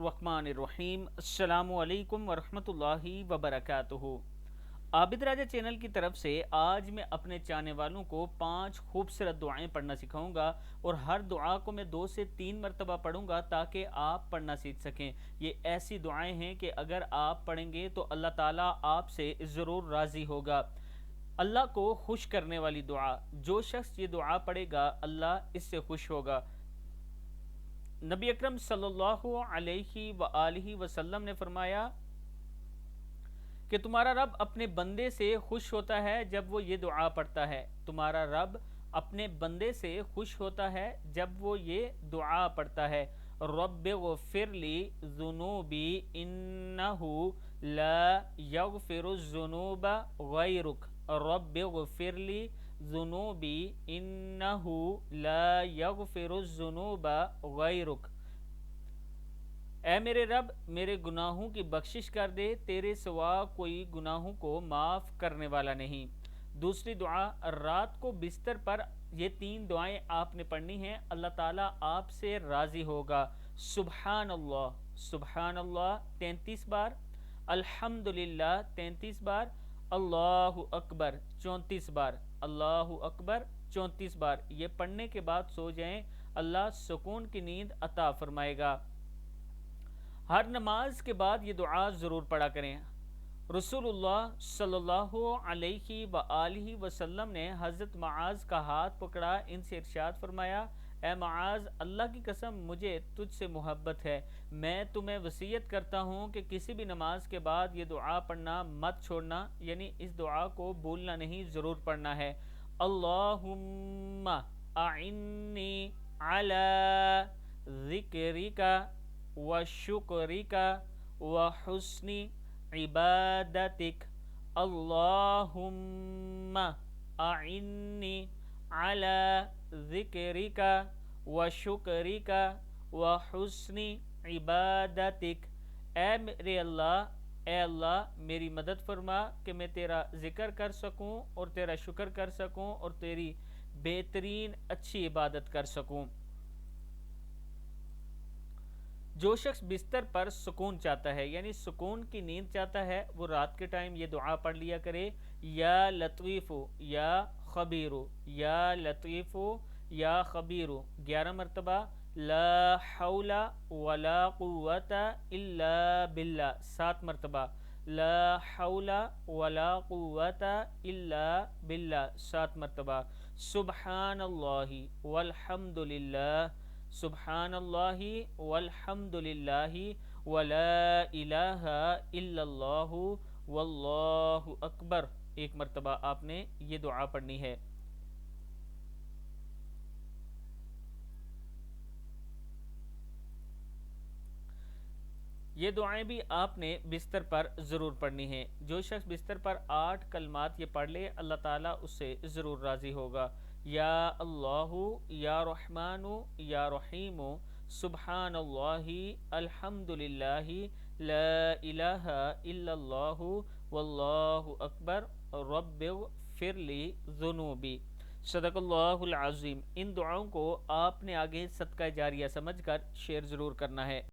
الرحمن الرحیم السلام علیکم ورحمۃ اللہ وبرکاتہ۔ عابد راجہ چینل کی طرف سے آج میں اپنے چاہنے والوں کو 5 خوبصورت دعائیں پڑھنا سکھاؤں گا، اور ہر دعا کو میں 2 سے 3 مرتبہ پڑھوں گا تاکہ آپ پڑھنا سیکھ سکیں۔ یہ ایسی دعائیں ہیں کہ اگر آپ پڑھیں گے تو اللہ تعالیٰ آپ سے ضرور راضی ہوگا۔ اللہ کو خوش کرنے والی دعا، جو شخص یہ دعا پڑھے گا اللہ اس سے خوش ہوگا۔ نبی اکرم صلی اللہ علیہ وآلہ وسلم نے فرمایا کہ تمہارا رب اپنے بندے سے خوش ہوتا ہے جب وہ یہ دعا پڑھتا ہے۔ تمہارا رب اپنے بندے سے خوش ہوتا ہے جب وہ یہ دعا پڑھتا ہے۔ رب اغفر لی ذنوبی انہ لا یغفر الذنوب غیرک۔ رب اغفر لی ذنوبی انہ لا یغفر الذنوب غیرک۔ اے میرے رب، میرے گناہوں کی بخشش کر دے، تیرے سوا کوئی گناہوں کو معاف کرنے والا نہیں۔ دوسری دعا، رات کو بستر پر یہ 3 دعائیں آپ نے پڑھنی ہیں، اللہ تعالیٰ آپ سے راضی ہوگا۔ سبحان اللہ، سبحان اللہ 33 بار، الحمدللہ 33 بار، اللہ اکبر 34 بار، اللہ اکبر 34 بار۔ یہ پڑھنے کے بعد سو جائیں، اللہ سکون کی نیند عطا فرمائے گا۔ ہر نماز کے بعد یہ دعا ضرور پڑھا کریں۔ رسول اللہ صلی اللہ علیہ وآلہ وسلم نے حضرت معاذ کا ہاتھ پکڑا، ان سے ارشاد فرمایا، اے معاذ، اللہ کی قسم مجھے تجھ سے محبت ہے، میں تمہیں وصیت کرتا ہوں کہ کسی بھی نماز کے بعد یہ دعا پڑھنا مت چھوڑنا، یعنی اس دعا کو بھولنا نہیں، ضرور پڑھنا ہے۔ اللہم اعنی علی ذکرک وشکرک وحسن عبادتک۔ اللہم اعنی علی ذکرک وشکرک وحسن عبادتک۔ اے اللہ میری مدد فرما کہ میں تیرا ذکر کر سکوں اور تیرا شکر کر سکوں اور تیری بہترین اچھی عبادت کر سکوں۔ جو شخص بستر پر سکون چاہتا ہے، یعنی سکون کی نیند چاہتا ہے، وہ رات کے ٹائم یہ دعا پڑھ لیا کرے، یا لطیف یا خبیر، یا لطیف یا خبیر 11 مرتبہ، لا حول ولا قوت الا باللہ 7 مرتبہ، لا حول ولا قوت الا باللہ 7 مرتبہ، سبحان اللہ والحمد للہ، سبحان اللہ والحمد للہ ولا الہ الا اللہ واللہ اکبر 1 مرتبہ آپ نے یہ دعا پڑھنی ہے۔ یہ دعائیں بھی آپ نے بستر پر ضرور پڑھنی ہیں۔ جو شخص بستر پر 8 کلمات یہ پڑھ لے، اللہ تعالیٰ اس سے ضرور راضی ہوگا۔ یا اللہ، یا رحمان، یا رحیم، سبحان اللہ، الحمدللہ، لا الہ الا اللہ، واللہ اکبر، رب اغفر لی ذنوبی۔ صدق اللہ العظیم۔ ان دعاؤں کو آپ نے آگے صدقہ جاریہ سمجھ کر شیئر ضرور کرنا ہے۔